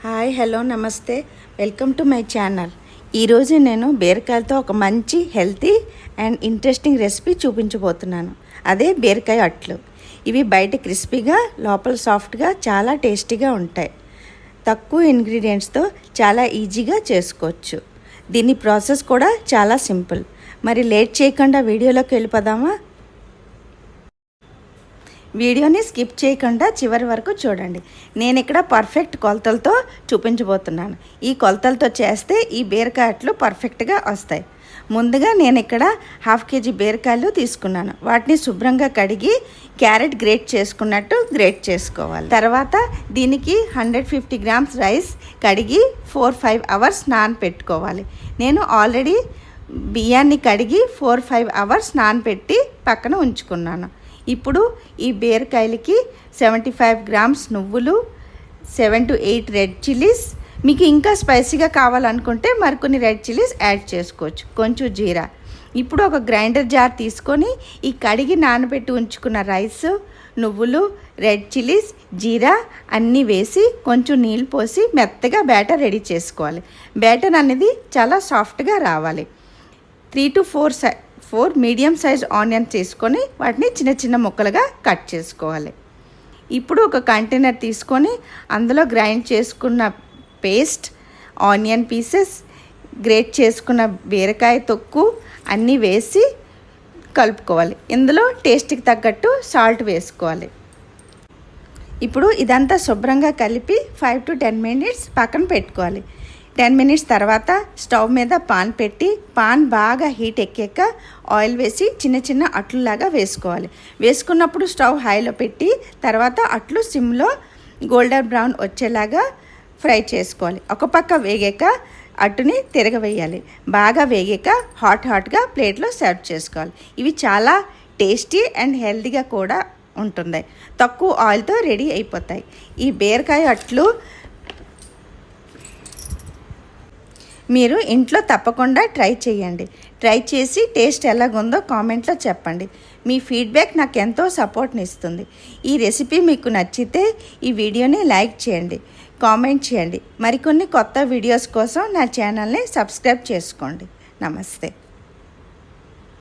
Hi hello నమస్తే welcome to my channel. ఈరోజు నేను బీరకాయలతో ఒక మంచి హెల్తీ అండ్ ఇంట్రెస్టింగ్ రెసిపీ చూపించబోతున్నాను. అదే బీరకాయ అట్లు. ఇవి బయట క్రిస్పీగా లోపల సాఫ్ట్గా చాలా టేస్టీగా ఉంటాయి. తక్కువ ఇంగ్రీడియంట్స్తో చాలా ఈజీగా చేసుకోవచ్చు. దీని ప్రాసెస్ కూడా చాలా సింపుల్. మరి లేట్ చేయకుండా వీడియోలోకి వెళ్ళిపోదామా? వీడియోని స్కిప్ చేయకుండా చివరి వరకు చూడండి. నేను ఇక్కడ పర్ఫెక్ట్ కొలతలతో చూపించబోతున్నాను. ఈ కొలతలతో చేస్తే ఈ బీరకాయ అట్లు పర్ఫెక్ట్గా వస్తాయి. ముందుగా నేను ఇక్కడ 1/2 kg బీరకాయలు తీసుకున్నాను. వాటిని శుభ్రంగా కడిగి క్యారెట్ గ్రేట్ చేసుకున్నట్టు గ్రేట్ చేసుకోవాలి. తర్వాత దీనికి 150 grams రైస్ కడిగి 4-5 hours నానపెట్టుకోవాలి. నేను ఆల్రెడీ బియ్యాన్ని కడిగి 4-5 hours నానపెట్టి పక్కన ఉంచుకున్నాను. ఇప్పుడు ఈ బీరకాయలకి 75 grams నువ్వులు, 7 to 8 రెడ్ చిల్లీస్, మీకు ఇంకా స్పైసీగా కావాలనుకుంటే మరికొన్ని రెడ్ చిల్లీస్ యాడ్ చేసుకోవచ్చు, కొంచెం జీరా. ఇప్పుడు ఒక గ్రైండర్ జార్ తీసుకొని ఈ కడిగి నానబెట్టి ఉంచుకున్న రైస్, నువ్వులు, రెడ్ చిల్లీస్, జీరా అన్నీ వేసి కొంచెం నీళ్ళు పోసి మెత్తగా బ్యాటర్ రెడీ చేసుకోవాలి. బ్యాటర్ అనేది చాలా సాఫ్ట్గా రావాలి. 3 to 4 మీడియం సైజ్ ఆనియన్స్ తీసుకొని వాటిని చిన్న చిన్న ముక్కలుగా కట్ చేసుకోవాలి. ఇప్పుడు ఒక కంటైనర్ తీసుకొని అందులో గ్రైండ్ చేసుకున్న పేస్ట్, ఆనియన్ పీసెస్, గ్రేట్ చేసుకున్న బీరకాయ తొక్కు అన్నీ వేసి కలుపుకోవాలి. ఇందులో టేస్ట్కి తగ్గట్టు సాల్ట్ వేసుకోవాలి. ఇప్పుడు ఇదంతా శుభ్రంగా కలిపి 5 to 10 minutes పక్కన పెట్టుకోవాలి. 10 minutes తర్వాత స్టవ్ మీద పాన్ పెట్టి పాన్ బాగా హీట్ ఎక్కాక ఆయిల్ వేసి చిన్న చిన్న అట్లులాగా వేసుకోవాలి. వేసుకున్నప్పుడు స్టవ్ హైలో పెట్టి తర్వాత అట్లు సిమ్లో గోల్డెన్ బ్రౌన్ వచ్చేలాగా ఫ్రై చేసుకోవాలి. ఒక పక్క వేగాక అట్టుని తిరగవేయాలి. బాగా వేగాక హాట్గా ప్లేట్లో సర్వ్ చేసుకోవాలి. ఇవి చాలా టేస్టీ అండ్ హెల్తీగా కూడా ఉంటుంది. తక్కువ ఆయిల్తో రెడీ అయిపోతాయి. ఈ బీరకాయ అట్లు మీరు ఇంట్లో తప్పకుండా ట్రై చేయండి. ట్రై చేసి టేస్ట్ ఎలాగుందో కామెంట్లో చెప్పండి. మీ ఫీడ్బ్యాక్ నాకు ఎంతో సపోర్ట్ని ఇస్తుంది. ఈ రెసిపీ మీకు నచ్చితే ఈ వీడియోని లైక్ చేయండి, కామెంట్ చేయండి. మరికొన్ని కొత్త వీడియోస్ కోసం నా ఛానల్ని సబ్స్క్రైబ్ చేసుకోండి. నమస్తే.